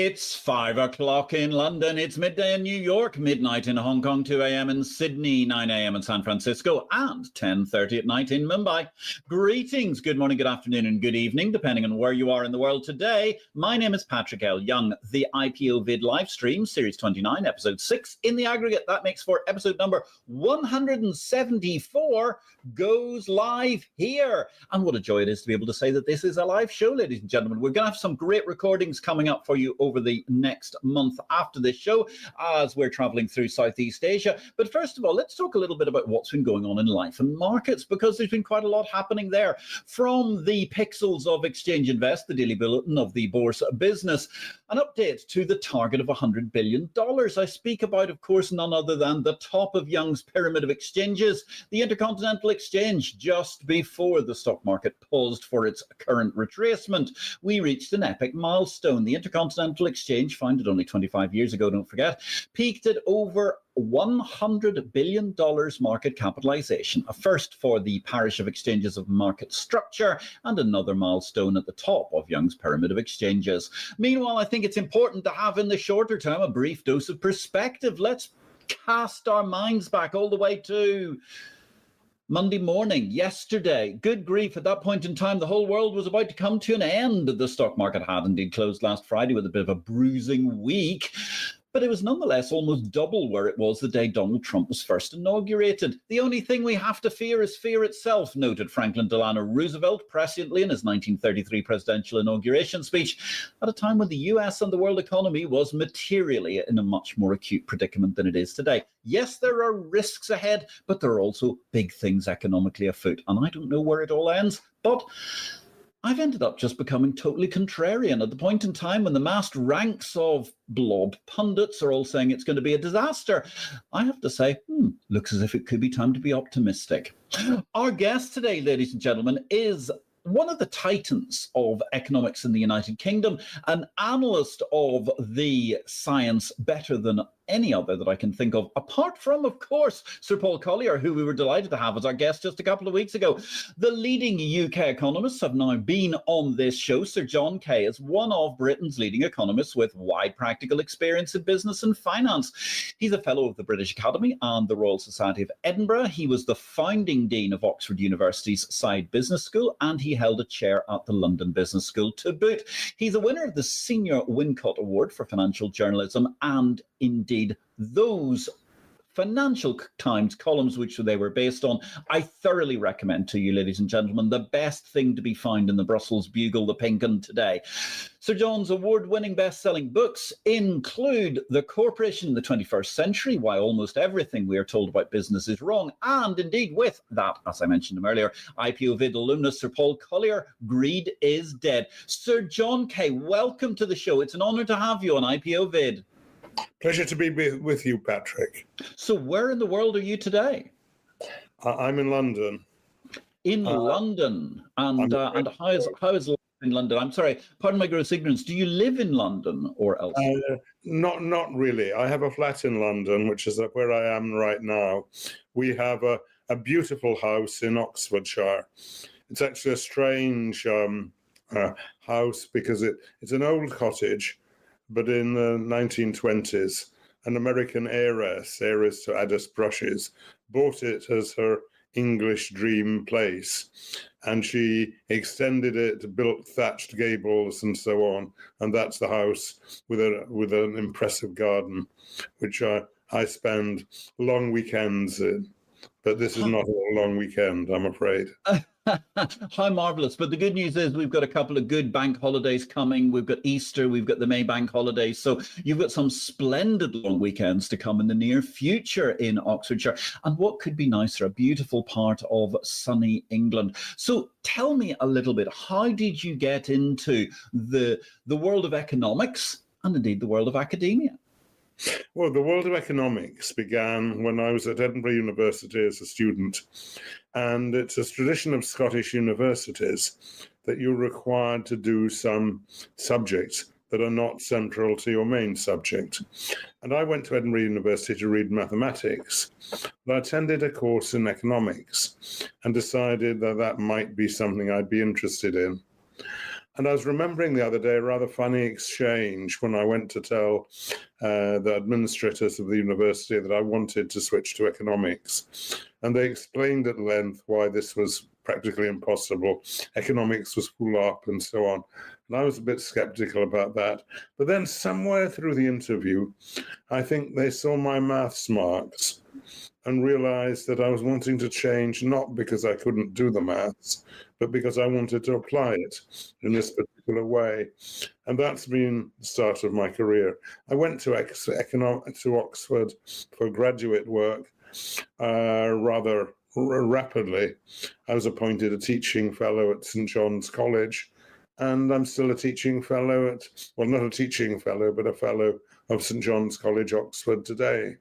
It's 5 o'clock in London, it's midday in New York, midnight in Hong Kong, 2 a.m. in Sydney, 9 a.m. in San Francisco, and 10:30 at night in Mumbai. Greetings, good morning, good afternoon, and good evening, depending on where you are in the world today. My name is Patrick L. Young. The IPO-VID Livestream, Series 29, Episode 6. In the aggregate, that makes for episode number 174, goes live here. And what a joy it is to be able to say that this is a live show, ladies and gentlemen. We're going to have some great recordings coming up for you over the next month after this show as we're traveling through Southeast Asia. But first of all, let's talk a little bit about what's been going on in life and markets, because there's been quite a lot happening there. From the pixels of Exchange Invest, the daily bulletin of the Bourse Business, an update to the target of $100 billion. I speak about, of course, none other than the top of Young's pyramid of exchanges, the Intercontinental Exchange. Just before the stock market paused for its current retracement, we reached an epic milestone. The Intercontinental Exchange, founded only 25 years ago, don't forget, peaked at over $100 billion market capitalization, a first for the parish of exchanges of market structure, and another milestone at the top of Young's pyramid of exchanges. Meanwhile, I think it's important to have in the shorter term a brief dose of perspective. Let's cast our minds back all the way to Monday morning, yesterday. Good grief, at that point in time, the whole world was about to come to an end. The stock market had indeed closed last Friday with a bit of a bruising week, but it was nonetheless almost double where it was the day Donald Trump was first inaugurated. The only thing we have to fear is fear itself, noted Franklin Delano Roosevelt presciently in his 1933 presidential inauguration speech, at a time when the US and the world economy was materially in a much more acute predicament than it is today. Yes, there are risks ahead, but there are also big things economically afoot, and I don't know where it all ends, but I've ended up just becoming totally contrarian at the point in time when the massed ranks of blob pundits are all saying it's going to be a disaster. I have to say, looks as if it could be time to be optimistic. Our guest today, ladies and gentlemen, is one of the titans of economics in the United Kingdom, an analyst of the science better than any other that I can think of, apart from, of course, Sir Paul Collier, who we were delighted to have as our guest just a couple of weeks ago. The leading UK economists have now been on this show. Sir John Kay is one of Britain's leading economists with wide practical experience in business and finance. He's a fellow of the British Academy and the Royal Society of Edinburgh. He was the founding dean of Oxford University's Saïd Business School, and he held a chair at the London Business School to boot. He's a winner of the Senior Wincott Award for financial journalism, and indeed those Financial Times columns which they were based on, I thoroughly recommend to you, ladies and gentlemen. The best thing to be found in the Brussels Bugle, the Pink 'Un today. Sir John's award-winning best-selling books include The Corporation in the 21st Century, Why Almost Everything We Are Told About Business is Wrong, and indeed with that, as I mentioned him earlier, IPO-VID alumnus Sir Paul Collier, Greed is Dead. Sir John Kay, welcome to the show. It's an honour to have you on IPO-VID. Pleasure to be with you, Patrick. So where in the world are you today? I'm in London. In London? And how is life in London? I'm sorry, pardon my gross ignorance. Do you live in London or else? Not really. I have a flat in London, which is where I am right now. We have a beautiful house in Oxfordshire. It's actually a strange house because it's an old cottage, but in the 1920s, an American heiress to Addis Brushes, bought it as her English dream place. And she extended it, built thatched gables and so on. And that's the house with an impressive garden, which I spend long weekends in. But this is not a long weekend, I'm afraid. How marvellous. But the good news is we've got a couple of good bank holidays coming. We've got Easter, we've got the May bank holidays. So you've got some splendid long weekends to come in the near future in Oxfordshire. And what could be nicer, a beautiful part of sunny England. So tell me a little bit, how did you get into the world of economics and indeed the world of academia? Well, the world of economics began when I was at Edinburgh University as a student, and it's a tradition of Scottish universities that you're required to do some subjects that are not central to your main subject. And I went to Edinburgh University to read mathematics, but I attended a course in economics and decided that might be something I'd be interested in. And I was remembering the other day a rather funny exchange when I went to tell the administrators of the university that I wanted to switch to economics. And they explained at length why this was practically impossible. Economics was full up and so on. And I was a bit skeptical about that. But then somewhere through the interview, I think they saw my maths marks and realized that I was wanting to change, not because I couldn't do the maths, but because I wanted to apply it in this particular way. And that's been the start of my career. I went to Oxford for graduate work rather rapidly. I was appointed a teaching fellow at St. John's College, and I'm still a teaching fellow not a teaching fellow, but a fellow of St. John's College, Oxford today.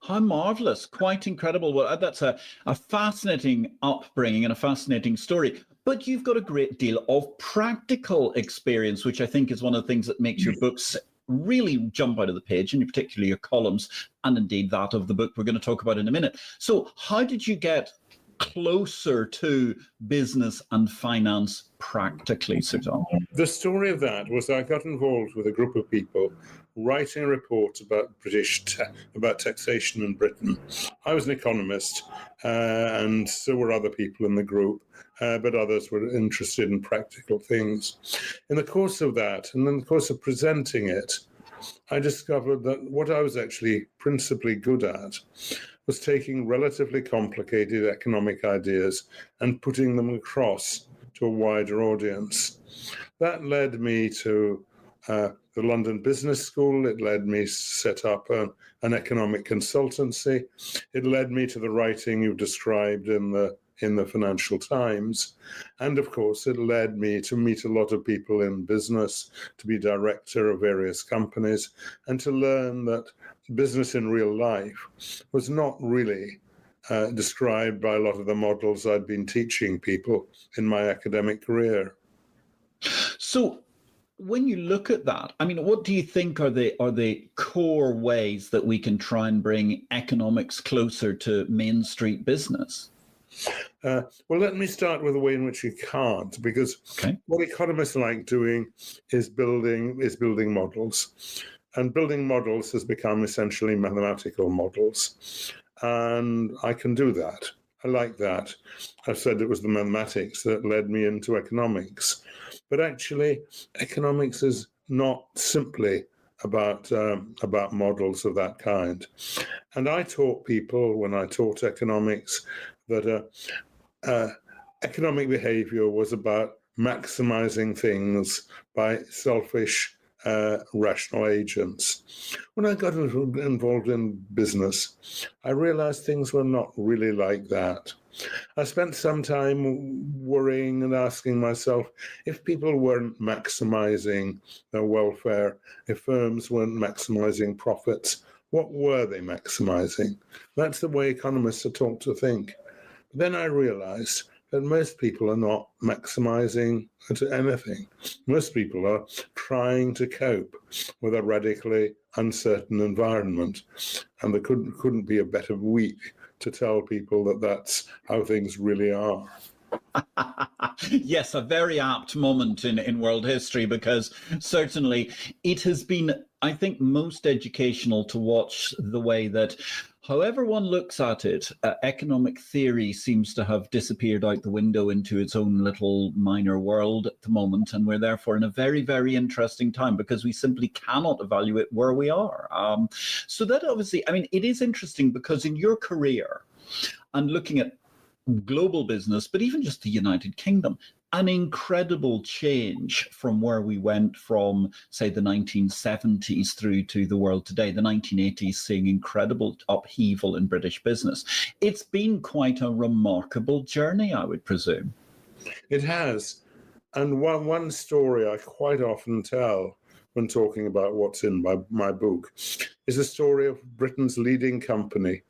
How marvelous, quite incredible. Well, that's a fascinating upbringing and a fascinating story. But you've got a great deal of practical experience, which I think is one of the things that makes your books really jump out of the page, and particularly your columns, and indeed that of the book we're going to talk about in a minute. So how did you get closer to business and finance practically, Suzanne? The story of that was I got involved with a group of people writing a report about about taxation in Britain. I was an economist, and so were other people in the group, but others were interested in practical things. In the course of that, and in the course of presenting it, I discovered that what I was actually principally good at was taking relatively complicated economic ideas and putting them across to a wider audience. That led me to the London Business School. It led me to set up an economic consultancy. It led me to the writing you've described in the Financial Times. And of course, it led me to meet a lot of people in business, to be director of various companies, and to learn that business in real life was not really described by a lot of the models I'd been teaching people in my academic career. So when you look at that, I mean, what do you think are the core ways that we can try and bring economics closer to Main Street business? Well, let me start with the way in which you can't, because what economists like doing is building models. And building models has become essentially mathematical models. And I can do that. I like that. I've said it was the mathematics that led me into economics. But actually, economics is not simply about models of that kind. And I taught people, when I taught economics, that economic behavior was about maximizing things by selfish rational agents. When I got involved in business, I realized things were not really like that. I spent some time worrying and asking myself, if people weren't maximizing their welfare, if firms weren't maximizing profits, what were they maximizing? That's the way economists are taught to think. But then I realized that most people are not maximizing anything. Most people are trying to cope with a radically uncertain environment. And there couldn't be a better week to tell people that that's how things really are. Yes, a very apt moment in world history, because certainly it has been, I think, most educational to watch the way that, however one looks at it, economic theory seems to have disappeared out the window into its own little minor world at the moment. And we're therefore in a very, very interesting time, because we simply cannot evaluate where we are. So that obviously, I mean, it is interesting, because in your career and looking at global business, but even just the United Kingdom, an incredible change from where we went from, say, the 1970s through to the world today, the 1980s, seeing incredible upheaval in British business. It's been quite a remarkable journey, I would presume. It has. And one story I quite often tell when talking about what's in my book is the story of Britain's leading company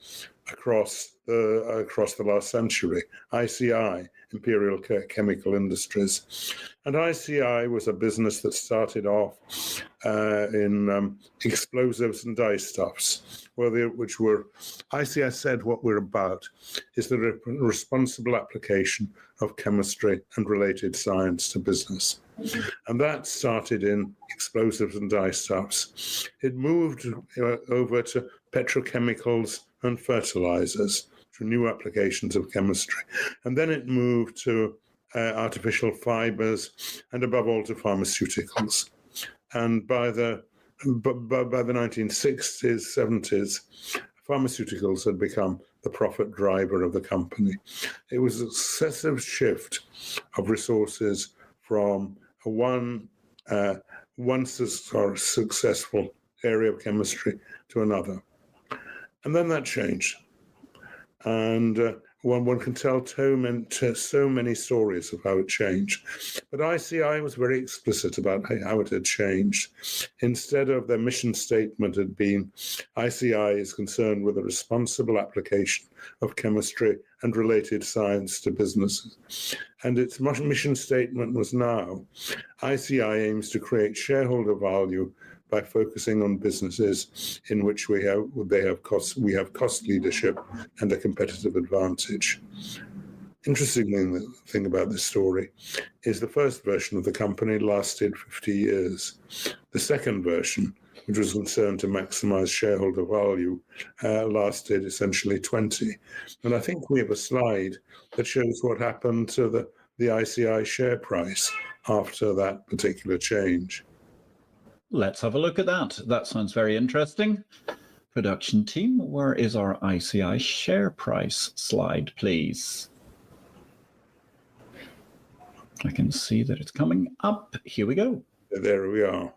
across the last century, ICI, Imperial Chemical Industries. And ICI was a business that started off in explosives and dyestuffs, ICI said what we're about is the responsible application of chemistry and related science to business. And that started in explosives and dyestuffs. It moved over to petrochemicals and fertilizers, to new applications of chemistry. And then it moved to artificial fibers and above all to pharmaceuticals. And by the 1960s, 70s, pharmaceuticals had become the profit driver of the company. It was a successive shift of resources from one successful area of chemistry to another. And then that changed. And one can tell so many stories of how it changed. But ICI was very explicit about how it had changed. Instead of their mission statement had been, ICI is concerned with the responsible application of chemistry and related science to businesses. And its mission statement was now, ICI aims to create shareholder value by focusing on businesses in which we have cost leadership and a competitive advantage. Interesting thing about this story is the first version of the company lasted 50 years. The second version, which was concerned to maximize shareholder value, lasted essentially 20. And I think we have a slide that shows what happened to the ICI share price after that particular change. Let's have a look at that. That sounds very interesting. Production team, where is our ICI share price slide, please? I can see that it's coming up. Here we go. There we are.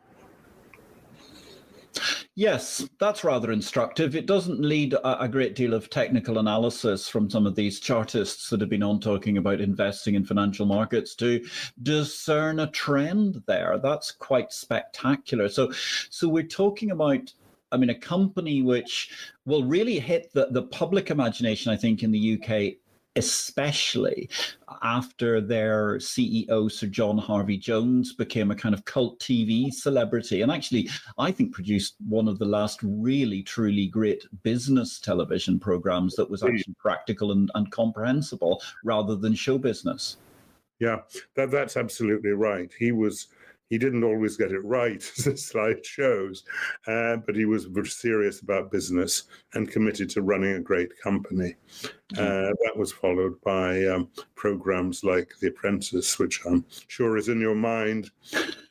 Yes, that's rather instructive. It doesn't lead a great deal of technical analysis from some of these chartists that have been on talking about investing in financial markets to discern a trend there. That's quite spectacular. So we're talking about, a company which will really hit the public imagination, I think, in the UK, especially after their CEO, Sir John Harvey-Jones, became a kind of cult TV celebrity, and actually, I think, produced one of the last really, truly great business television programs that was actually practical and comprehensible rather than show business. Yeah, that's absolutely right. He didn't always get it right, as the slide shows, but he was very serious about business and committed to running a great company. That was followed by programs like The Apprentice, which I'm sure is in your mind,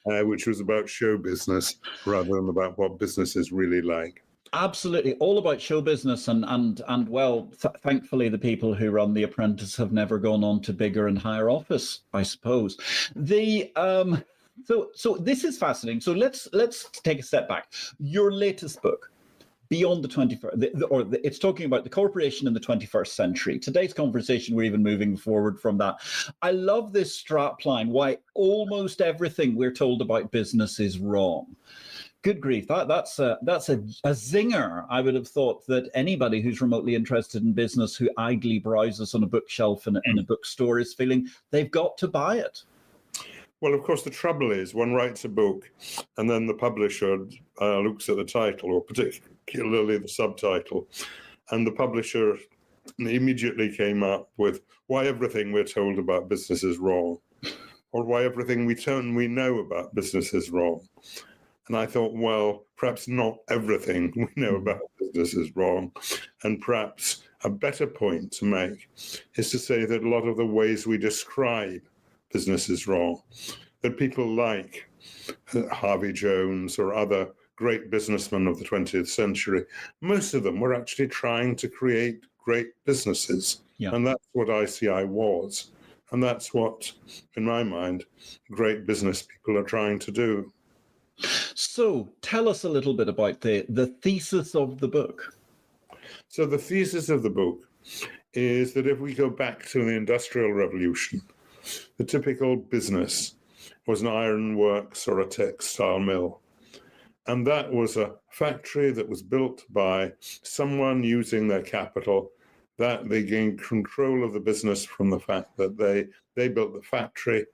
which was about show business rather than about what business is really like. Absolutely, all about show business, and thankfully, the people who run The Apprentice have never gone on to bigger and higher office, I suppose. So this is fascinating. So let's take a step back. Your latest book, Beyond the 21st, it's talking about the corporation in the 21st century. Today's conversation, we're even moving forward from that. I love this strapline, why almost everything we're told about business is wrong. Good grief, that's a zinger. I would have thought that anybody who's remotely interested in business, who idly browses on a bookshelf in a bookstore, is feeling they've got to buy it. Well, of course, the trouble is one writes a book and then the publisher looks at the title, or particularly the subtitle, and the publisher immediately came up with why everything we're told about business is wrong, or why everything we know about business is wrong. And I thought, well, perhaps not everything we know about business is wrong, and perhaps a better point to make is to say that a lot of the ways we describe business is wrong, that people like Harvey-Jones or other great businessmen of the 20th century, most of them were actually trying to create great businesses. Yeah. And that's what ICI was. And that's what, in my mind, great business people are trying to do. So tell us a little bit about the thesis of the book. So the thesis of the book is that if we go back to the Industrial Revolution, the typical business was an iron works or a textile mill. And that was a factory that was built by someone using their capital, that they gained control of the business from the fact that they built the factory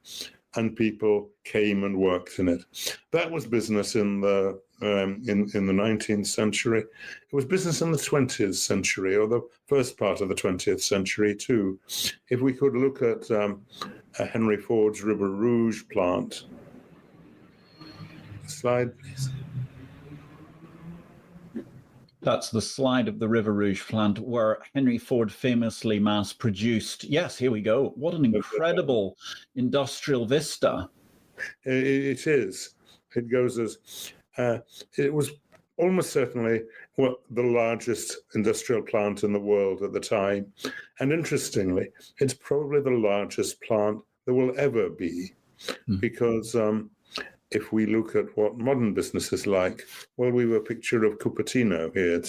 and people came and worked in it. That was business in the 19th century. It was business in the 20th century, or the first part of the 20th century too. If we could look at Henry Ford's River Rouge plant Slide, please. That's the slide of the River Rouge plant where Henry Ford famously mass-produced. Yes, here we go. What an incredible industrial vista. It is. It goes as... it was almost certainly the largest industrial plant in the world at the time. And interestingly, it's probably the largest plant there will ever be. Because if we look at what modern business is like, well, we have a picture of Cupertino here,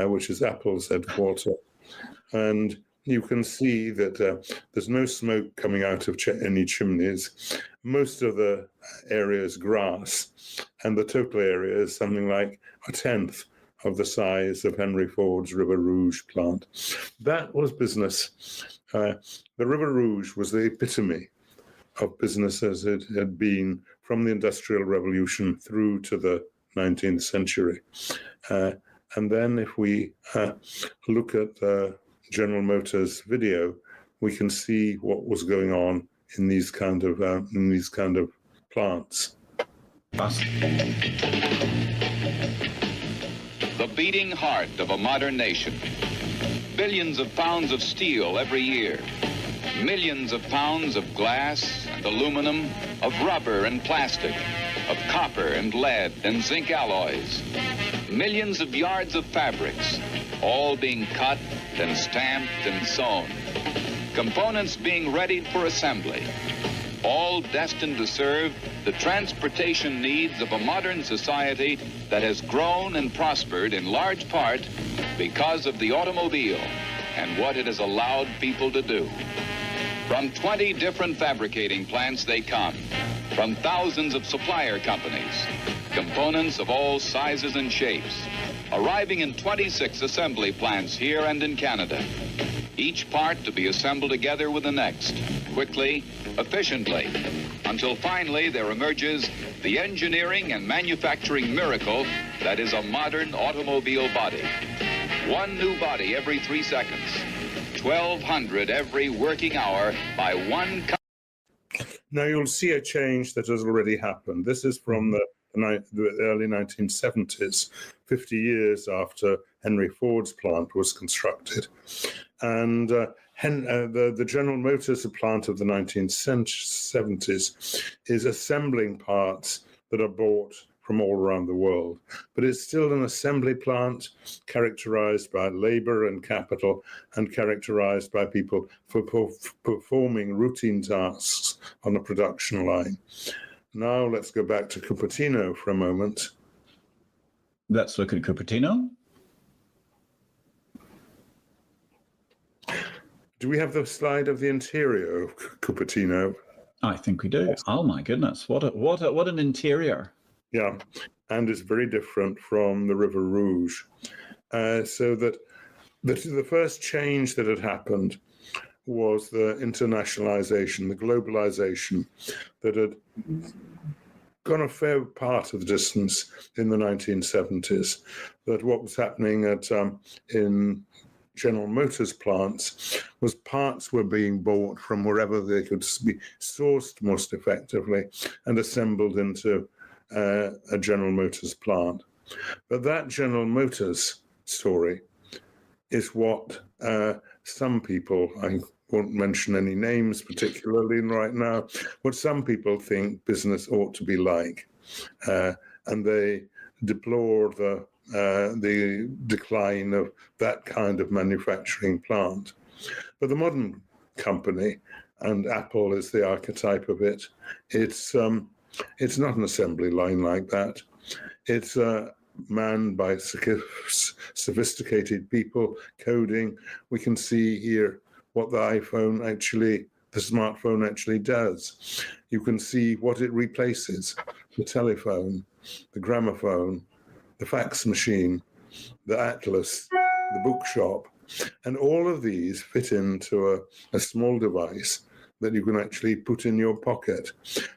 which is Apple's headquarters. And you can see that there's no smoke coming out of any chimneys. Most of the area is grass, and the total area is something like a tenth of the size of Henry Ford's River Rouge plant. That was business. The River Rouge was the epitome of business as it had been from the Industrial Revolution through to the 19th century. And then if we look at General Motors video, we can see what was going on in these kind of plants. The beating heart of a modern nation. Billions of pounds of steel every year. Millions of pounds of glass and aluminum, of rubber and plastic, of copper and lead and zinc alloys. Millions of yards of fabrics, all being cut and stamped and sewn. Components being readied for assembly. All destined to serve the transportation needs of a modern society that has grown and prospered in large part because of the automobile and what it has allowed people to do. From 20 different fabricating plants they come, from thousands of supplier companies, components of all sizes and shapes, arriving in 26 assembly plants here and in Canada. Each part to be assembled together with the next, quickly, efficiently, until finally there emerges the engineering and manufacturing miracle that is a modern automobile body. One new body every 3 seconds. 1,200 every working hour by one. Now you'll see a change that has already happened. This is from the early 1970s, 50 years after Henry Ford's plant was constructed. And the General Motors plant of the 1970s is assembling parts that are bought from all around the world. But it's still an assembly plant characterized by labor and capital and characterized by people for performing routine tasks on a production line. Now let's go back to Cupertino for a moment. Let's look at Cupertino. Do we have the slide of the interior of Cupertino? I think we do. Oh my goodness, what an interior. Yeah, and it's very different from the River Rouge. So that the first change that had happened was the internationalization, the globalization that had gone a fair part of the distance in the 1970s. That what was happening in General Motors plants was parts were being bought from wherever they could be sourced most effectively and assembled into a General Motors plant. But that General Motors story is what some people, I won't mention any names particularly right now, what some people think business ought to be like. And they deplore the decline of that kind of manufacturing plant. But the modern company, and Apple is the archetype of it, it's not an assembly line like that. It's manned by sophisticated people coding. We can see here what the smartphone actually does. You can see what it replaces: the telephone, the gramophone, the fax machine, the atlas, the bookshop. And all of these fit into a small device that you can actually put in your pocket.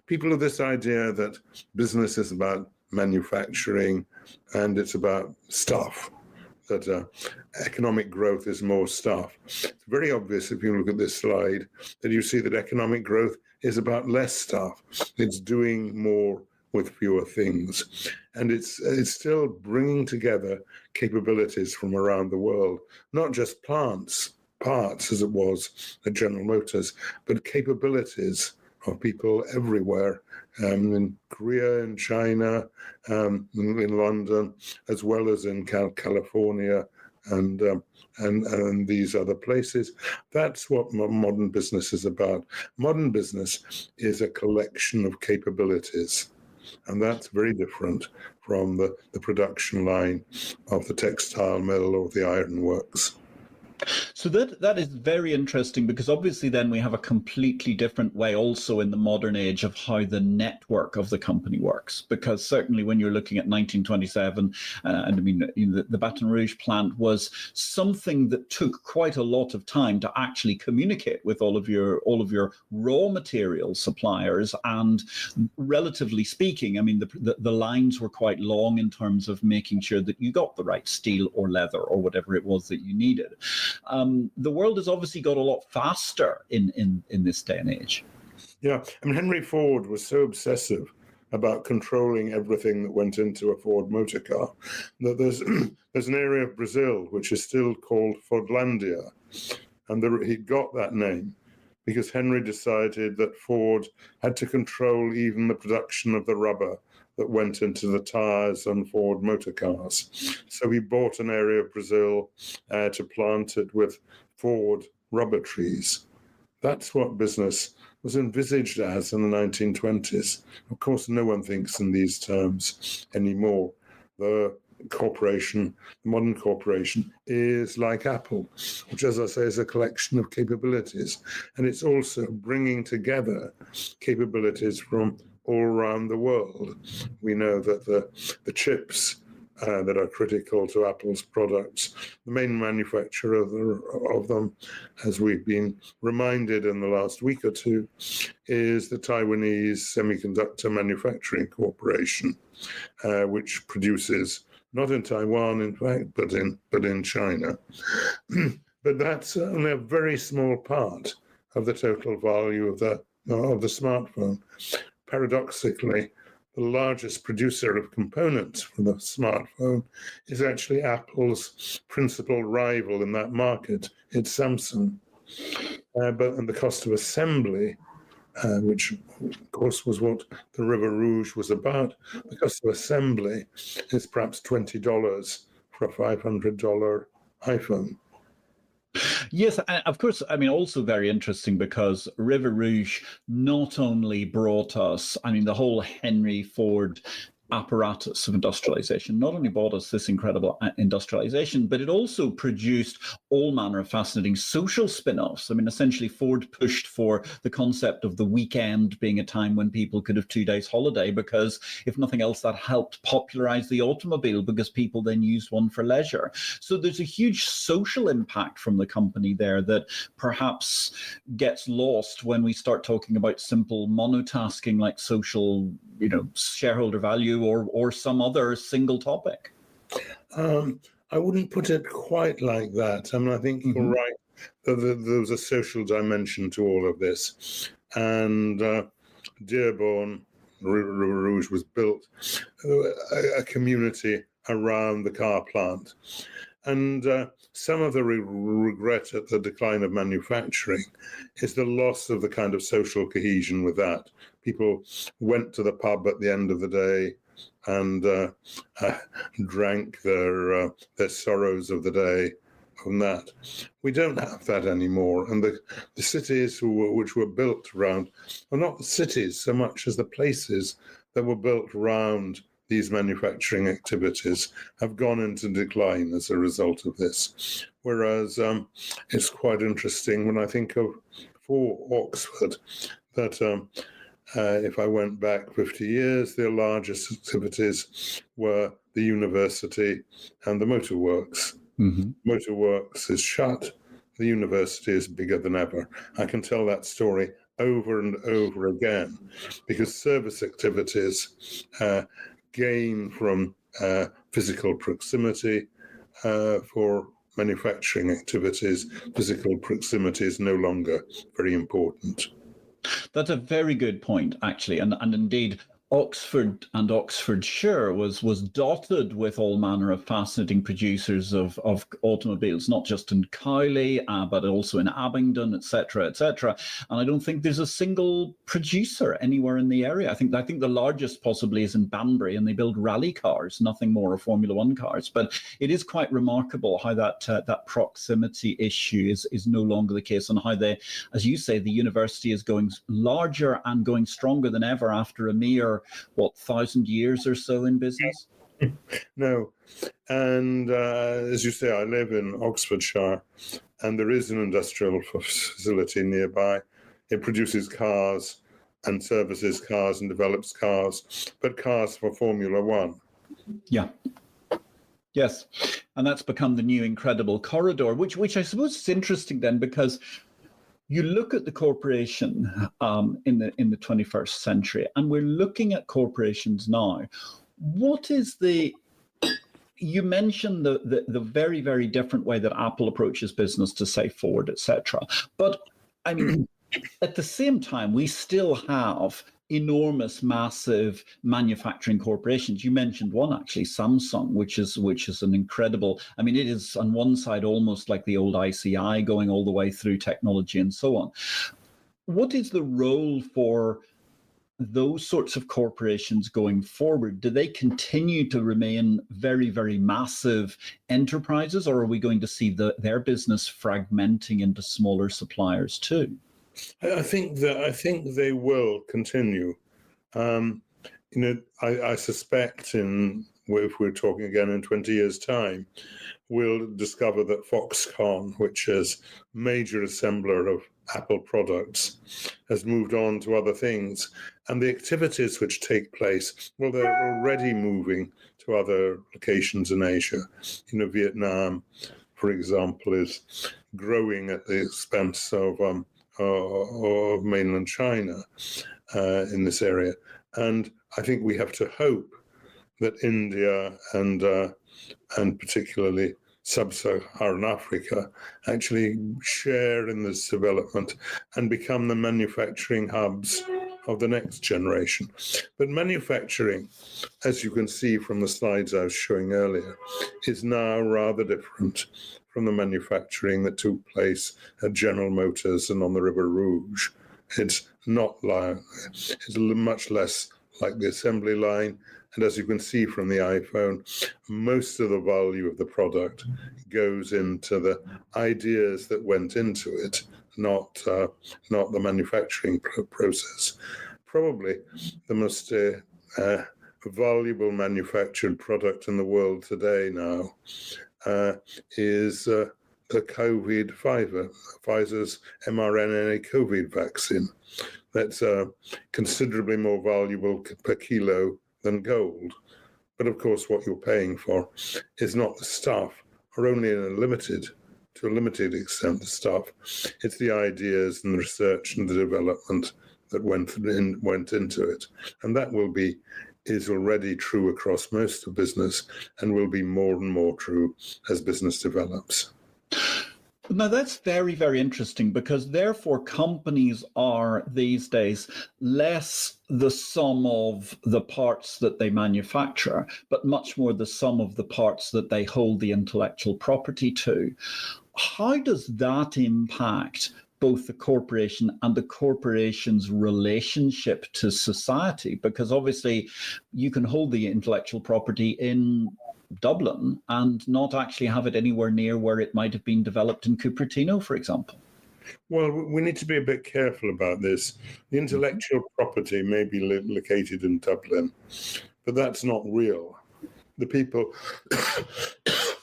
People have this idea that business is about manufacturing and it's about stuff, that economic growth is more stuff. It's very obvious if you look at this slide that you see that economic growth is about less stuff. It's doing more with fewer things. And it's still bringing together capabilities from around the world, not just parts as it was at General Motors, but capabilities of people everywhere, in Korea, in China, in London, as well as in California and these other places. That's what modern business is about. Modern business is a collection of capabilities, and that's very different from the production line of the textile mill or the ironworks. So that is very interesting, because obviously then we have a completely different way also in the modern age of how the network of the company works. Because certainly when you're looking at 1927, and I mean the Baton Rouge plant was something that took quite a lot of time to actually communicate with all of your raw material suppliers. And relatively speaking, I mean the lines were quite long in terms of making sure that you got the right steel or leather or whatever it was that you needed. The world has obviously got a lot faster in this day and age. Yeah, I mean, Henry Ford was so obsessive about controlling everything that went into a Ford motor car that there's an area of Brazil which is still called Fordlandia, and he got that name because Henry decided that Ford had to control even the production of the rubber that went into the tires on Ford motor cars. So he bought an area of Brazil to plant it with Ford rubber trees. That's what business was envisaged as in the 1920s. Of course, no one thinks in these terms anymore. The modern corporation, is like Apple, which, as I say, is a collection of capabilities. And it's also bringing together capabilities from all around the world. We know that the chips that are critical to Apple's products, the main manufacturer of them, as we've been reminded in the last week or two, is the Taiwanese Semiconductor Manufacturing Corporation, which produces, not in Taiwan, in fact, but in China. But that's only a very small part of the total value of the smartphone. Paradoxically, the largest producer of components for the smartphone is actually Apple's principal rival in that market. It's Samsung. And the cost of assembly, which of course was what the River Rouge was about, the cost of assembly is perhaps $20 for a $500 iPhone. Yes, and of course, I mean, also very interesting because River Rouge not only brought us, I mean, the whole Henry Ford apparatus of industrialization not only brought us this incredible industrialization, but it also produced all manner of fascinating social spin-offs. I mean, essentially, Ford pushed for the concept of the weekend being a time when people could have 2 days holiday, because if nothing else, that helped popularize the automobile because people then used one for leisure. So there's a huge social impact from the company there that perhaps gets lost when we start talking about simple monotasking like social, shareholder value or some other single topic. I wouldn't put it quite like that. I mean, I think you're right. There was a social dimension to all of this. And Dearborn, River Rouge was built, a community around the car plant. And some of the regret at the decline of manufacturing is the loss of the kind of social cohesion with that. People went to the pub at the end of the day and drank their sorrows of the day from that. We don't have that anymore. And the cities which were built around, well, not the cities so much as the places that were built around these manufacturing activities have gone into decline as a result of this. Whereas it's quite interesting when I think of for Oxford that if I went back 50 years, their largest activities were the university and the motorworks. Motorworks is shut. The university is bigger than ever. I can tell that story over and over again because service activities gain from physical proximity. For manufacturing activities, physical proximity is no longer very important. That's a very good point, actually. And indeed, Oxford and Oxfordshire was dotted with all manner of fascinating producers of automobiles, not just in Cowley, but also in Abingdon, etc., etc. And I don't think there's a single producer anywhere in the area. I think the largest possibly is in Banbury, and they build rally cars, nothing more, or Formula One cars. But it is quite remarkable how that proximity issue is no longer the case, and how they, as you say, the university is going larger and going stronger than ever after a mere 1,000 years or so in business? No. And as you say, I live in Oxfordshire, and there is an industrial facility nearby. It produces cars and services cars and develops cars, but cars for Formula One. Yeah. Yes. And that's become the new incredible corridor, which I suppose is interesting then, because you look at the corporation in the 21st century, and we're looking at corporations now. What is you mentioned the very, very different way that Apple approaches business to, say, Ford, etc. But I mean, at the same time, we still have enormous, massive manufacturing corporations. You mentioned one, actually, Samsung, which is an incredible. I mean, it is on one side almost like the old ICI, going all the way through technology and so on. What is the role for those sorts of corporations going forward? Do they continue to remain very, very massive enterprises, or are we going to see their business fragmenting into smaller suppliers too? I think they will continue. I suspect if we're talking again in 20 years' time, we'll discover that Foxconn, which is major assembler of Apple products, has moved on to other things. And the activities which take place, well, they're already moving to other locations in Asia. Vietnam, for example, is growing at the expense of mainland China in this area. And I think we have to hope that India and particularly sub-Saharan Africa actually share in this development and become the manufacturing hubs of the next generation. But manufacturing, as you can see from the slides I was showing earlier, is now rather different from the manufacturing that took place at General Motors and on the River Rouge. It's much less like the assembly line. And as you can see from the iPhone, most of the value of the product goes into the ideas that went into it, not the manufacturing process. Probably the most valuable manufactured product in the world today now is the Pfizer's mRNA COVID vaccine. That's considerably more valuable per kilo than gold. But of course, what you're paying for is not the stuff, or only to a limited extent, the stuff. It's the ideas and the research and the development that went into it. And that is already true across most of business, and will be more and more true as business develops. Now, that's very, very interesting, because therefore companies are these days less the sum of the parts that they manufacture, but much more the sum of the parts that they hold the intellectual property to. How does that impact both the corporation and the corporation's relationship to society? Because obviously you can hold the intellectual property in Dublin and not actually have it anywhere near where it might have been developed in Cupertino, for example. Well, we need to be a bit careful about this. The intellectual property may be located in Dublin, but that's not real. The people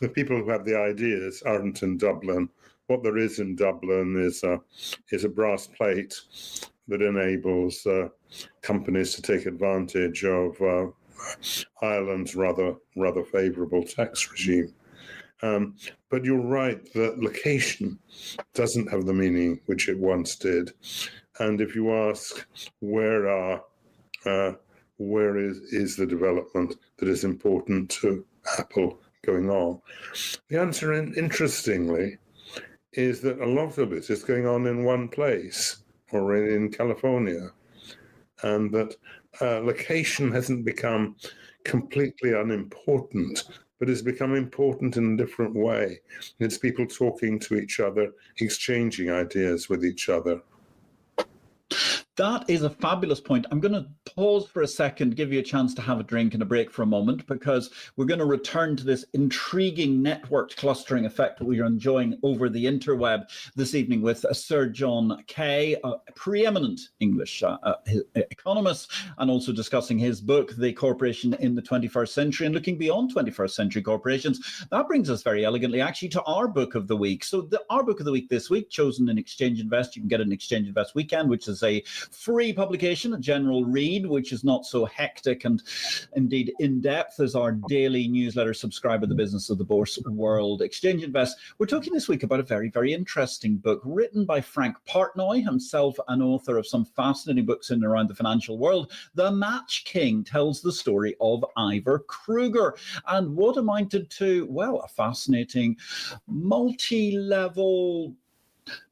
who have the ideas aren't in Dublin. What there is in Dublin is a brass plate that enables companies to take advantage of Ireland's rather favourable tax regime. But you're right that location doesn't have the meaning which it once did. And if you ask where is the development that is important to Apple going on, the answer, interestingly, is that a lot of it is going on in one place, or in California, and that location hasn't become completely unimportant, but has become important in a different way. It's people talking to each other, exchanging ideas with each other. That is a fabulous point. I'm going to pause for a second, give you a chance to have a drink and a break for a moment, because we're going to return to this intriguing networked clustering effect that we are enjoying over the interweb this evening with Sir John Kay, a preeminent English economist, and also discussing his book, The Corporation in the 21st Century, and looking beyond 21st century corporations. That brings us very elegantly actually to our book of the week. So our book of the week this week, chosen in Exchange Invest. You can get an Exchange Invest Weekend, which is a free publication, a general read, which is not so hectic and indeed in-depth as our daily newsletter subscriber, The Business of the Bourse World. Exchange Invest. We're talking this week about a very, very interesting book written by Frank Portnoy, himself an author of some fascinating books in and around the financial world. The Match King tells the story of Ivor Kruger and what amounted to, well, a fascinating multi-level,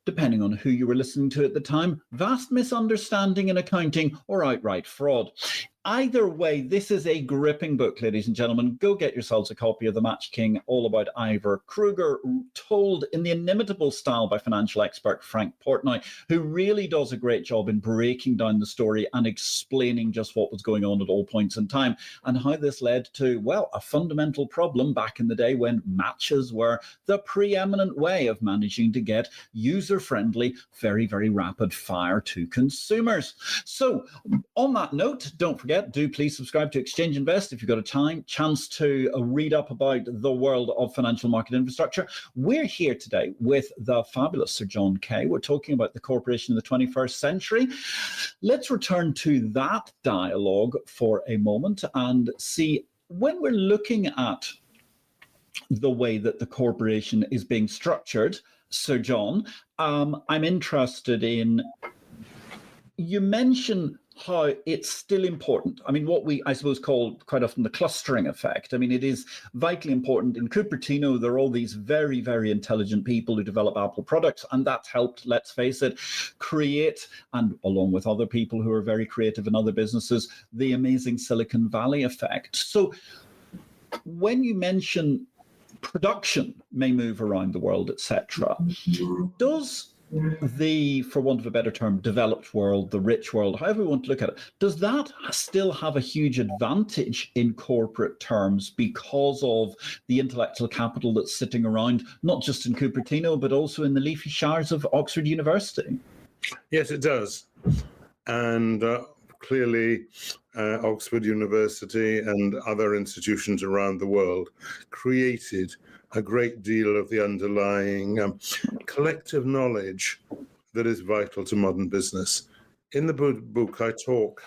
depending on who you were listening to at the time, vast misunderstanding in accounting or outright fraud. Either way, this is a gripping book, ladies and gentlemen. Go get yourselves a copy of The Match King, all about Ivor Kruger, told in the inimitable style by financial expert Frank Portnoy, who really does a great job in breaking down the story and explaining just what was going on at all points in time and how this led to, well, a fundamental problem back in the day when matches were the preeminent way of managing to get user-friendly, very, very rapid fire to consumers. So on that note, don't forget, do please subscribe to Exchange Invest if you've got a chance to read up about the world of financial market infrastructure. We're here today with the fabulous Sir John Kay. We're talking about the corporation in the 21st century. Let's return to that dialogue for a moment and see, when we're looking at the way that the corporation is being structured, Sir John, I'm interested in, you mention how it's still important. I mean, what we, I suppose, call quite often the clustering effect. I mean, it is vitally important. In Cupertino, there are all these very, very intelligent people who develop Apple products, and that's helped, let's face it, create, and along with other people who are very creative in other businesses, the amazing Silicon Valley effect. So when you mention production may move around the world, etc., does the, for want of a better term, developed world, the rich world, however we want to look at it, does that still have a huge advantage in corporate terms because of the intellectual capital that's sitting around, not just in Cupertino, but also in the leafy shires of Oxford University? Yes, it does. And clearly, Oxford University and other institutions around the world created a great deal of the underlying collective knowledge that is vital to modern business. In the book, I talk,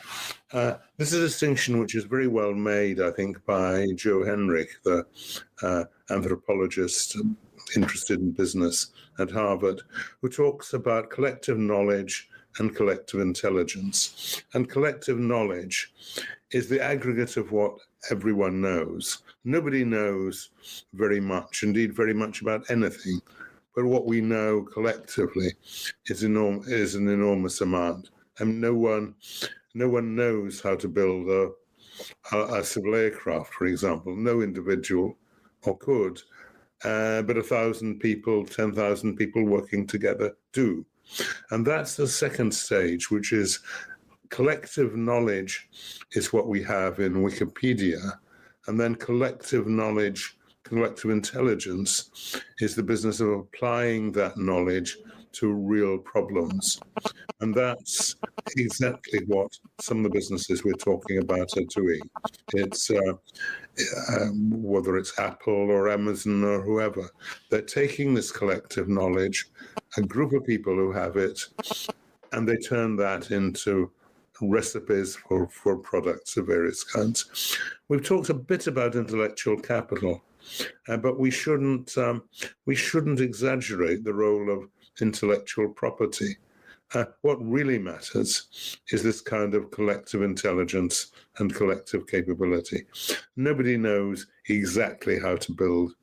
this is a distinction which is very well made, I think, by Joe Henrich, the anthropologist interested in business at Harvard, who talks about collective knowledge and collective intelligence. And collective knowledge is the aggregate of what everyone knows. Nobody knows very much, indeed very much about anything, but what we know collectively is an enormous amount. And no one knows how to build a civil aircraft, for example. No individual, or could, but 1,000 people, 10,000 people working together do. And that's the second stage, which is collective knowledge is what we have in Wikipedia. And then collective knowledge, collective intelligence is the business of applying that knowledge to real problems. And that's exactly what some of the businesses we're talking about are doing. It's whether it's Apple or Amazon or whoever, they're taking this collective knowledge, a group of people who have it, and they turn that into recipes for products of various kinds. We've talked a bit about intellectual capital, but we shouldn't exaggerate the role of intellectual property. What really matters is this kind of collective intelligence and collective capability. Nobody knows exactly how to build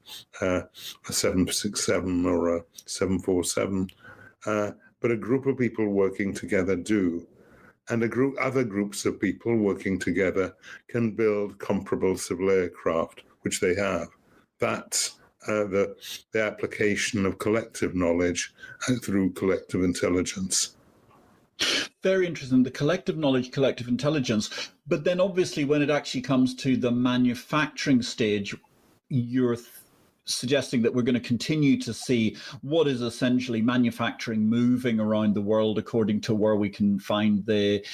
a 767 or a 747, but a group of people working together do. and other groups of people working together can build comparable civil aircraft, which they have. That's the application of collective knowledge through collective intelligence. Very interesting, the collective knowledge, collective intelligence. But then obviously when it actually comes to the manufacturing stage, you're suggesting that we're going to continue to see what is essentially manufacturing moving around the world according to where we can find the,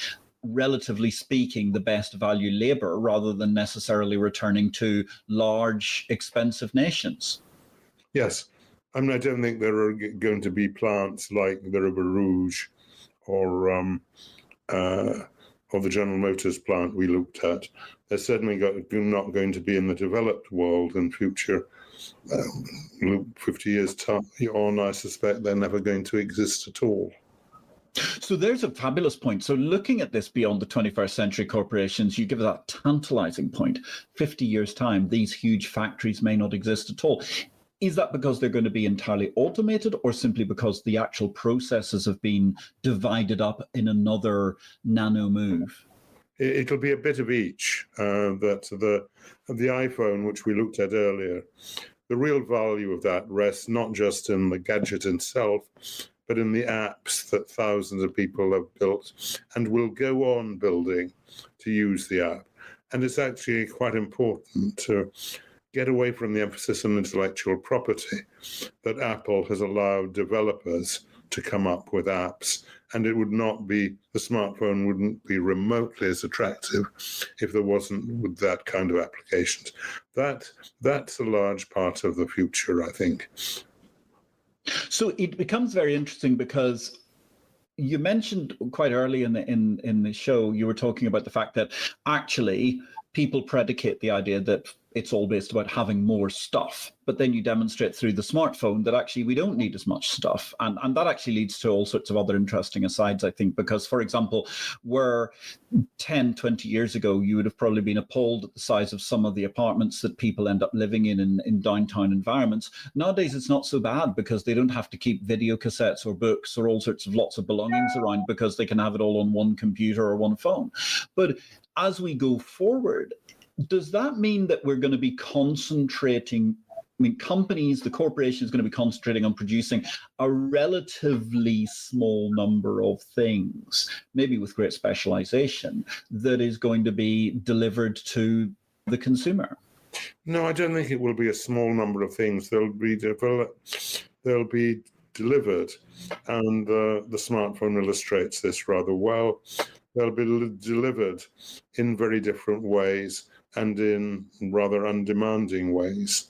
relatively speaking, the best value labor, rather than necessarily returning to large, expensive nations. Yes. I mean, I don't think there are going to be plants like the River Rouge or the General Motors plant we looked at. They're certainly not going to be in the developed world in future. 50 years time on, I suspect they're never going to exist at all. So there's a fabulous point. So looking at this beyond the 21st century corporations, you give that tantalizing point. 50 years' time, these huge factories may not exist at all. Is that because they're going to be entirely automated, or simply because the actual processes have been divided up in another nano move? It'll be a bit of each. That the iPhone, which we looked at earlier, the real value of that rests not just in the gadget itself, but in the apps that thousands of people have built and will go on building to use the app. And it's actually quite important to get away from the emphasis on intellectual property that Apple has allowed developers to come up with apps, and it would not be, the smartphone wouldn't be remotely as attractive if there wasn't with that kind of applications. That's a large part of the future, I think. So it becomes very interesting because you mentioned quite early in the show, you were talking about the fact that actually people predicate the idea that it's all based about having more stuff. But then you demonstrate through the smartphone that actually we don't need as much stuff. And that actually leads to all sorts of other interesting asides, I think, because, for example, where 10, 20 years ago, you would have probably been appalled at the size of some of the apartments that people end up living in downtown environments. Nowadays, it's not so bad because they don't have to keep video cassettes or books or all sorts of lots of belongings around, because they can have it all on one computer or one phone. But as we go forward, does that mean that we're going to be concentrating, companies, the corporation is going to be concentrating on producing a relatively small number of things, maybe with great specialization, that is going to be delivered to the consumer? No, I don't think it will be a small number of things. They'll be delivered, and the smartphone illustrates this rather well. They'll be delivered in very different ways and in rather undemanding ways.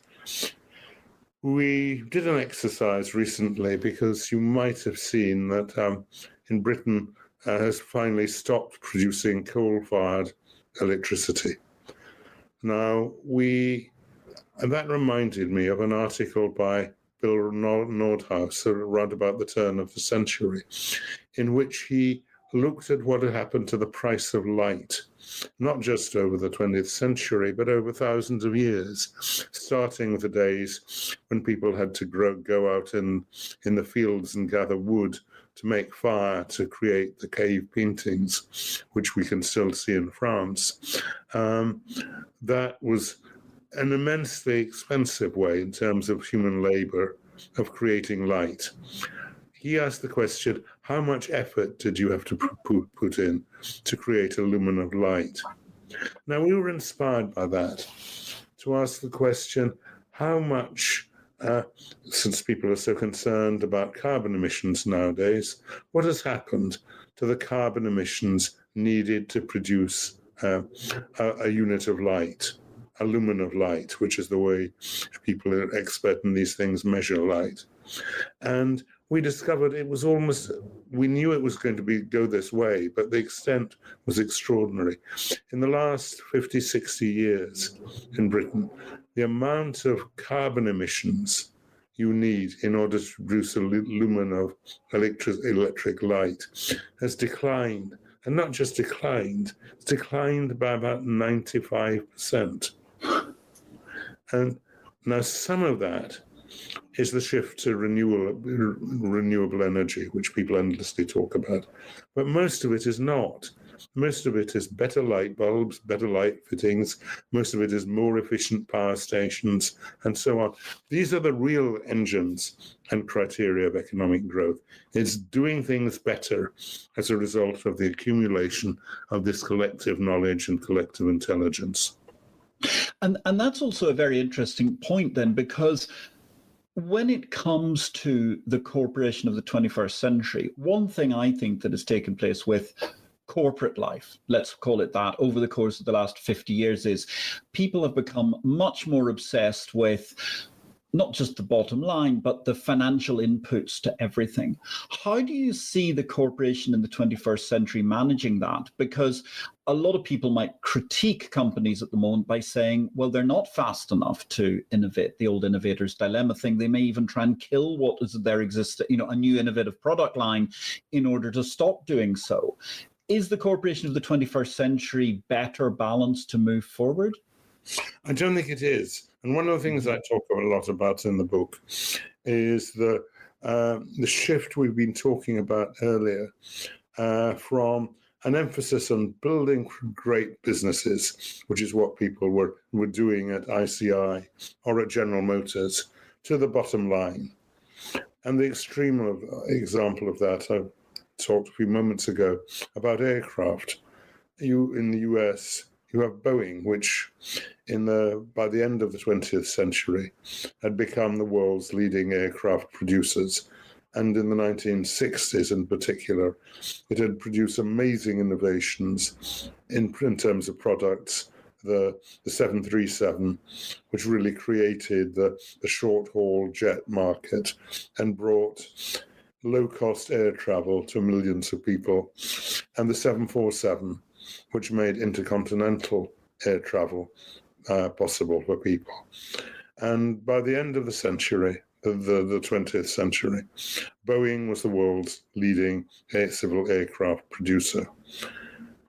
We did an exercise recently because you might have seen that in Britain has finally stopped producing coal-fired electricity. Now, and that reminded me of an article by Bill Nordhaus around about the turn of the century, in which he looked at what had happened to the price of light, not just over the 20th century, but over thousands of years, starting with the days when people had to go out in the fields and gather wood to make fire to create the cave paintings, which we can still see in France. That was an immensely expensive way in terms of human labor of creating light. He asked the question, how much effort did you have to put in to create a lumen of light? Now, we were inspired by that to ask the question, how much, since people are so concerned about carbon emissions nowadays, what has happened to the carbon emissions needed to produce a unit of light, a lumen of light, which is the way people who are expert in these things measure light. And we discovered we knew it was going to go this way, but the extent was extraordinary. In the last 50, 60 years in Britain, the amount of carbon emissions you need in order to produce a lumen of electric light has declined. And not just declined, it's declined by about 95%. And now some of that is the shift to renewable energy, which people endlessly talk about. But most of it is not. Most of it is better light bulbs, better light fittings. Most of it is more efficient power stations, and so on. These are the real engines and criteria of economic growth. It's doing things better as a result of the accumulation of this collective knowledge and collective intelligence. And that's also a very interesting point then, because when it comes to the corporation of the 21st century, one thing I think that has taken place with corporate life, let's call it that, over the course of the last 50 years is people have become much more obsessed with not just the bottom line, but the financial inputs to everything. How do you see the corporation in the 21st century managing that? Because a lot of people might critique companies at the moment by saying, well, they're not fast enough to innovate, the old innovator's dilemma thing. They may even try and kill what is their existing, a new innovative product line in order to stop doing so. Is the corporation of the 21st century better balanced to move forward? I don't think it is. And one of the things I talk a lot about in the book is the shift we've been talking about earlier from an emphasis on building great businesses, which is what people were doing at ICI or at General Motors, to the bottom line. And the extreme example of that, I talked a few moments ago about aircraft. In the US, you have Boeing, which by the end of the 20th century had become the world's leading aircraft producers. And in the 1960s in particular, it had produced amazing innovations in terms of products. The 737, which really created the short-haul jet market and brought low-cost air travel to millions of people, and the 747, which made intercontinental air travel possible for people. And by the end of the century, the 20th century, Boeing was the world's leading civil aircraft producer.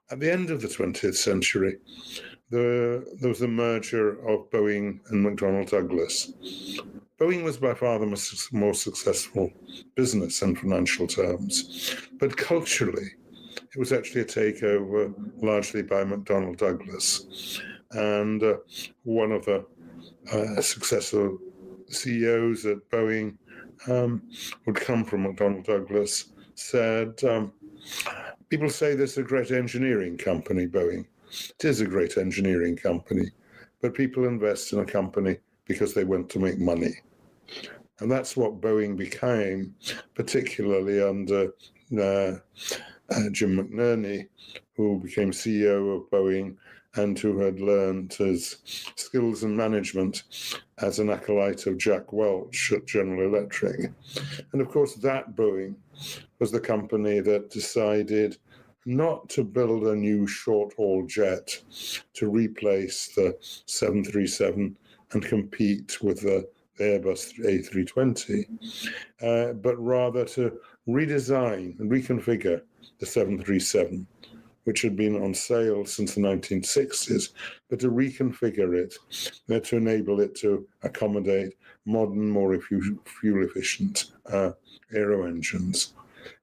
At the end of the 20th century, there was the merger of Boeing and McDonnell Douglas. Boeing was by far the more successful business in financial terms, but culturally, it was actually a takeover largely by McDonnell Douglas. And one of the successful CEOs at Boeing would come from McDonnell Douglas, said, people say this is a great engineering company, Boeing. It is a great engineering company, but people invest in a company because they want to make money. And that's what Boeing became, particularly under Jim McNerney, who became CEO of Boeing and who had learned his skills in management as an acolyte of Jack Welch at General Electric. And of course, that Boeing was the company that decided not to build a new short-haul jet to replace the 737 and compete with the Airbus A320, but rather to redesign and reconfigure the 737, which had been on sale since the 1960s, but to reconfigure it to enable it to accommodate modern, more fuel-efficient aero engines.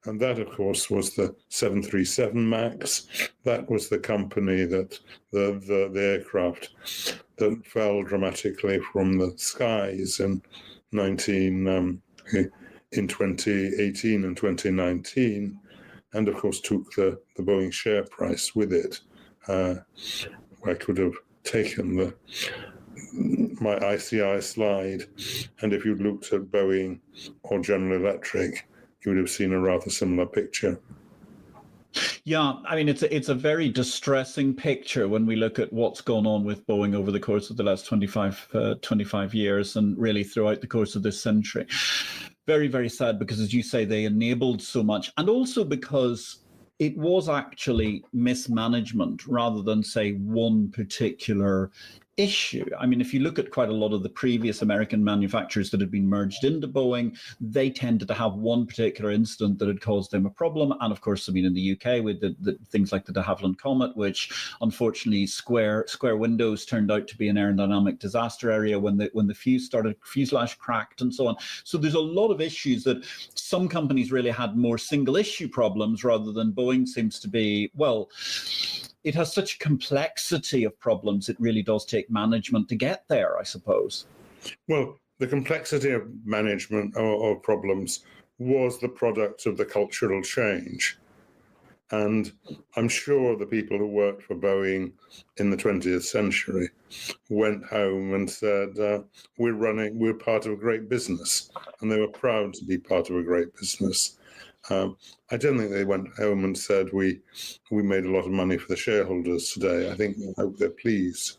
And that, of course, was the 737 MAX. That was the company that the aircraft that fell dramatically from the skies in 2018 and 2019, and of course took the Boeing share price with it. I could have taken my ICI slide, and if you'd looked at Boeing or General Electric, you would have seen a rather similar picture. Yeah, I mean, it's a very distressing picture when we look at what's gone on with Boeing over the course of the last 25 years and really throughout the course of this century. Very, very sad because, as you say, they enabled so much, and also because it was actually mismanagement rather than, say, one particular issue. I mean, if you look at quite a lot of the previous American manufacturers that had been merged into Boeing, they tended to have one particular incident that had caused them a problem. And of course, I mean, in the UK, with the things like the de Havilland Comet, which unfortunately square windows turned out to be an aerodynamic disaster area when the fuselage cracked and so on. So there's a lot of issues that some companies really had more single issue problems, rather than Boeing seems to be, well, it has such a complexity of problems, it really does take management to get there, I suppose. Well, the complexity of management or problems was the product of the cultural change. And I'm sure the people who worked for Boeing in the 20th century went home and said, we're part of a great business. And they were proud to be part of a great business. I don't think they went home and said, we made a lot of money for the shareholders today. I hope they're pleased.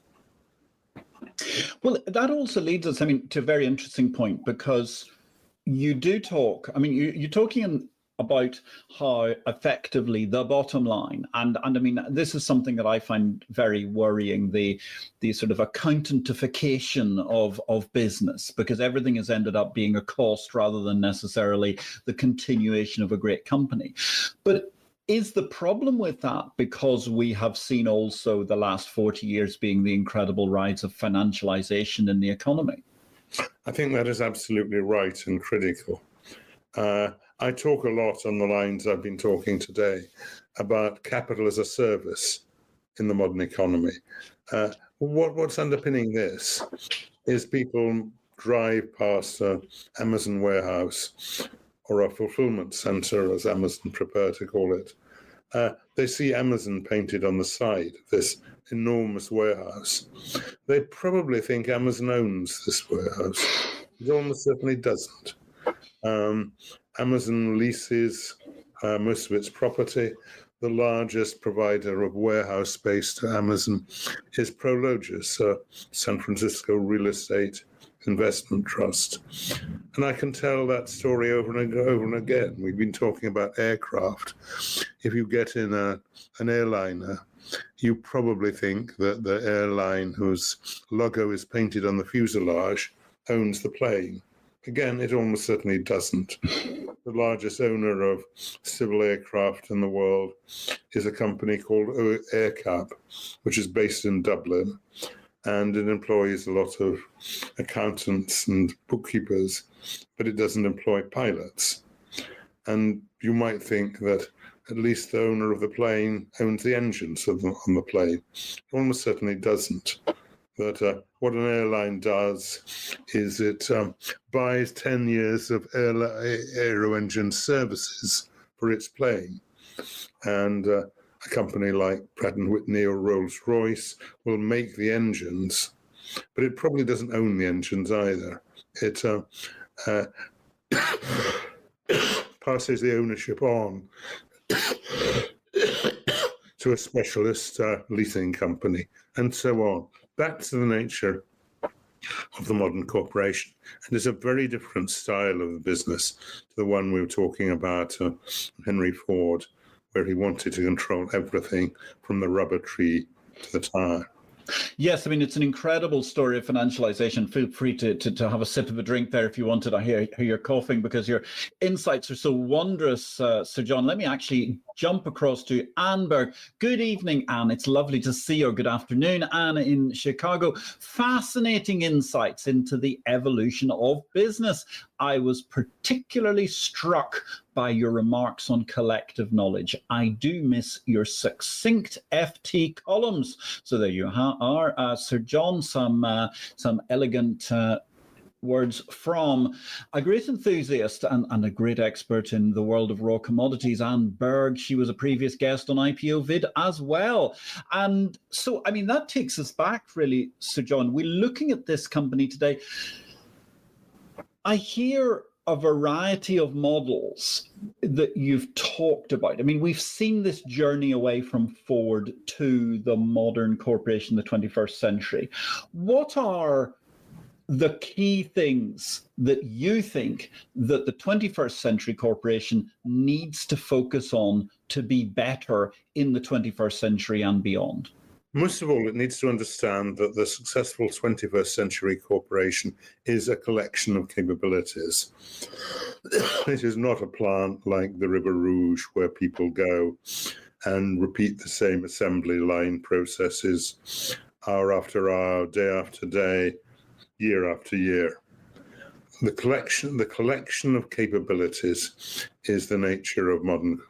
Well, that also leads us, I mean, to a very interesting point, because you do talk, I mean, you're talking about how effectively the bottom line, and I mean, this is something that I find very worrying, the sort of accountantification of business, because everything has ended up being a cost rather than necessarily the continuation of a great company. But is the problem with that because we have seen also the last 40 years being the incredible rise of financialization in the economy? I think that is absolutely right and critical. I talk a lot on the lines I've been talking today about capital as a service in the modern economy. What's underpinning this is people drive past an Amazon warehouse or a fulfillment center, as Amazon prefer to call it. They see Amazon painted on the side of this enormous warehouse. They probably think Amazon owns this warehouse. It almost certainly doesn't. Amazon leases most of its property. The largest provider of warehouse space to Amazon is Prologis, a San Francisco real estate investment trust. And I can tell that story over and again. We've been talking about aircraft. If you get in an airliner, you probably think that the airline whose logo is painted on the fuselage owns the plane. Again, it almost certainly doesn't. The largest owner of civil aircraft in the world is a company called AerCap, which is based in Dublin, and it employs a lot of accountants and bookkeepers, but it doesn't employ pilots. And you might think that at least the owner of the plane owns the engines on the plane. It almost certainly doesn't. But what an airline does is it buys 10 years of aero engine services for its plane. And a company like Pratt & Whitney or Rolls-Royce will make the engines, but it probably doesn't own the engines either. It passes the ownership on to a specialist leasing company, and so on. That's the nature of the modern corporation. And it's a very different style of the business to the one we were talking about, Henry Ford, where he wanted to control everything from the rubber tree to the tire. Yes, I mean, it's an incredible story of financialization. Feel free to have a sip of a drink there if you wanted. I hear you're coughing because your insights are so wondrous, Sir John. Let me actually jump across to Anne Berg. Good evening, Anne. It's lovely to see you. Or good afternoon, Anne in Chicago. Fascinating insights into the evolution of business. I was particularly struck by your remarks on collective knowledge. I do miss your succinct FT columns. So there you are, Sir John, some elegant words from a great enthusiast and a great expert in the world of raw commodities, Anne Berg. She was a previous guest on IPO-VID as well. And so, I mean, that takes us back really, Sir John. We're looking at this company today. I hear a variety of models that you've talked about. I mean, we've seen this journey away from Ford to the modern corporation, the 21st century. What are the key things that you think that the 21st century corporation needs to focus on to be better in the 21st century and beyond? Most of all, it needs to understand that the successful 21st century corporation is a collection of capabilities. It is not a plant like the River Rouge where people go and repeat the same assembly line processes hour after hour, day after day, year after year. The collection of capabilities is the nature of modern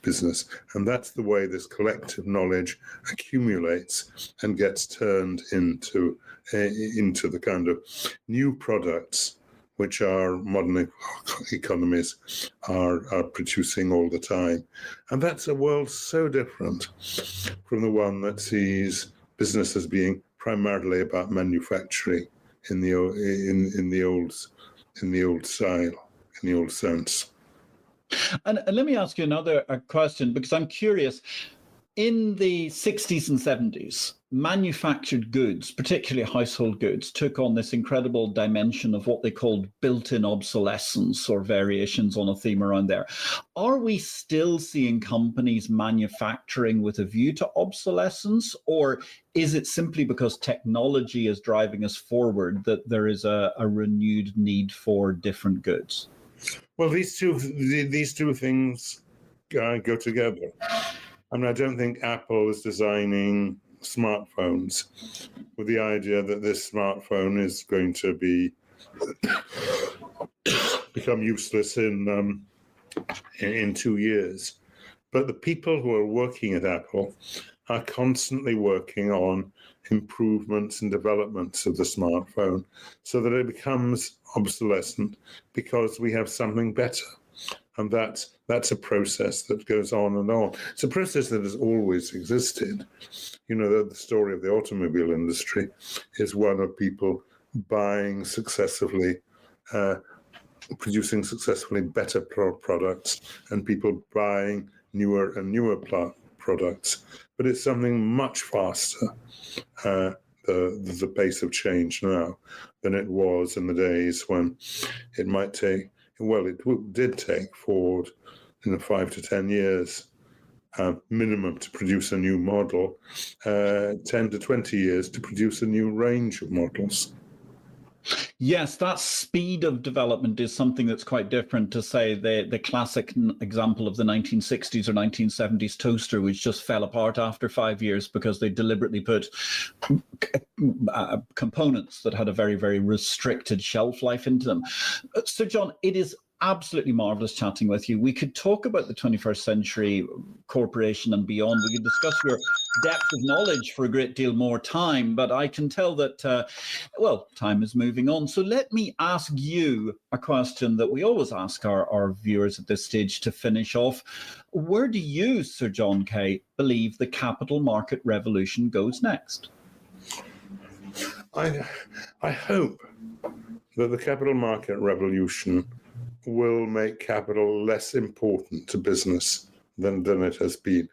business, and that's the way this collective knowledge accumulates and gets turned into the kind of new products which our modern economies are producing all the time. And that's a world so different from the one that sees business as being primarily about manufacturing in the old style, in the old sense. And let me ask you another question, because I'm curious. In the 60s and 70s, manufactured goods, particularly household goods, took on this incredible dimension of what they called built-in obsolescence, or variations on a theme around there. Are we still seeing companies manufacturing with a view to obsolescence, or is it simply because technology is driving us forward that there is a renewed need for different goods? Well, these two things go together. I mean, I don't think Apple is designing smartphones with the idea that this smartphone is going to become useless in 2 years. But the people who are working at Apple are constantly working on improvements and developments of the smartphone so that it becomes obsolescent because we have something better. And that's a process that goes on and on. It's a process that has always existed. You know, the story of the automobile industry is one of people buying successively, producing successfully better products, and people buying newer and newer products. But it's something much faster, the pace of change now, than it was in the days when it might take, well, it did take Ford 5 to 10 years minimum to produce a new model, 10 to 20 years to produce a new range of models. Yes, that speed of development is something that's quite different to, say, the classic example of the 1960s or 1970s toaster, which just fell apart after 5 years because they deliberately put components that had a very, very restricted shelf life into them. So, John, it is absolutely marvelous chatting with you. We could talk about the 21st century corporation and beyond. We could discuss your depth of knowledge for a great deal more time, but I can tell that, well, time is moving on. So let me ask you a question that we always ask our viewers at this stage to finish off. Where do you, Sir John Kay, believe the capital market revolution goes next? I hope that the capital market revolution will make capital less important to business than it has been.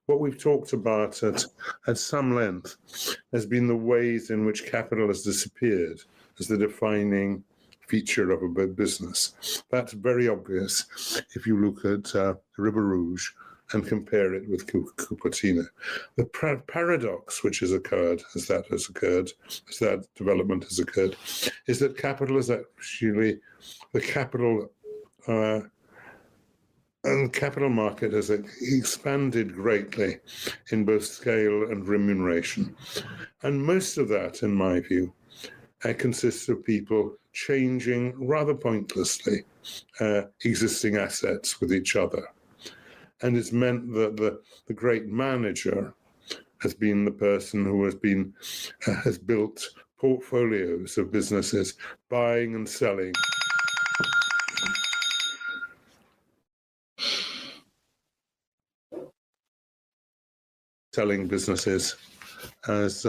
What we've talked about at some length has been the ways in which capital has disappeared as the defining feature of a business. That's very obvious if you look at River Rouge and compare it with Cupertino. The paradox which has occurred, as that development has occurred, is that capital is actually the capital and capital market has expanded greatly in both scale and remuneration. And most of that, in my view, consists of people changing rather pointlessly existing assets with each other. And it's meant that the great manager has been the person who has built portfolios of businesses, buying and selling. Selling businesses as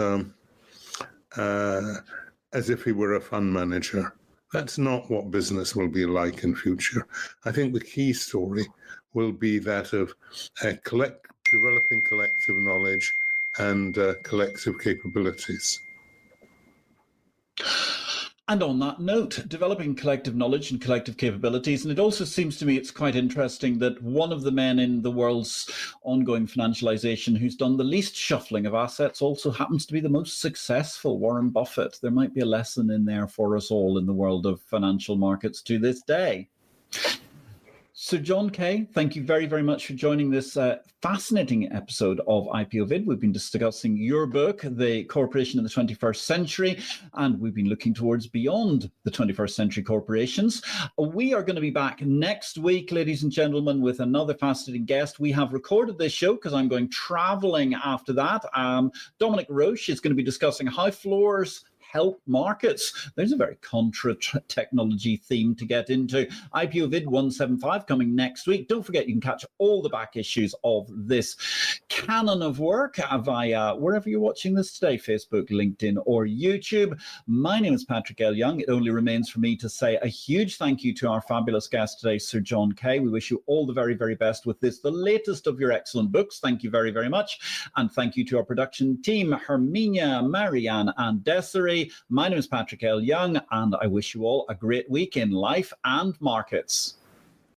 if he were a fund manager. That's not what business will be like in future. I think the key story will be that of developing collective knowledge and collective capabilities. And on that note, developing collective knowledge and collective capabilities. And it also seems to me it's quite interesting that one of the men in the world's ongoing financialization who's done the least shuffling of assets also happens to be the most successful, Warren Buffett. There might be a lesson in there for us all in the world of financial markets to this day. Sir John Kay, thank you very, very much for joining this fascinating episode of IPO-VID. We've been discussing your book, The Corporation in the 21st Century, and we've been looking towards beyond the 21st century corporations. We are going to be back next week, ladies and gentlemen, with another fascinating guest. We have recorded this show because I'm going traveling after that. Dominic Roche is going to be discussing how floors help markets. There's a very contra technology theme to get into. IPO-VID 175 coming next week. Don't forget, you can catch all the back issues of this canon of work via wherever you're watching this today, Facebook, LinkedIn, or YouTube. My name is Patrick L. Young. It only remains for me to say a huge thank you to our fabulous guest today, Sir John Kay. We wish you all the very, very best with this, the latest of your excellent books. Thank you very, very much. And thank you to our production team, Herminia, Marianne, and Desiree. My name is Patrick L. Young, and I wish you all a great week in life and markets.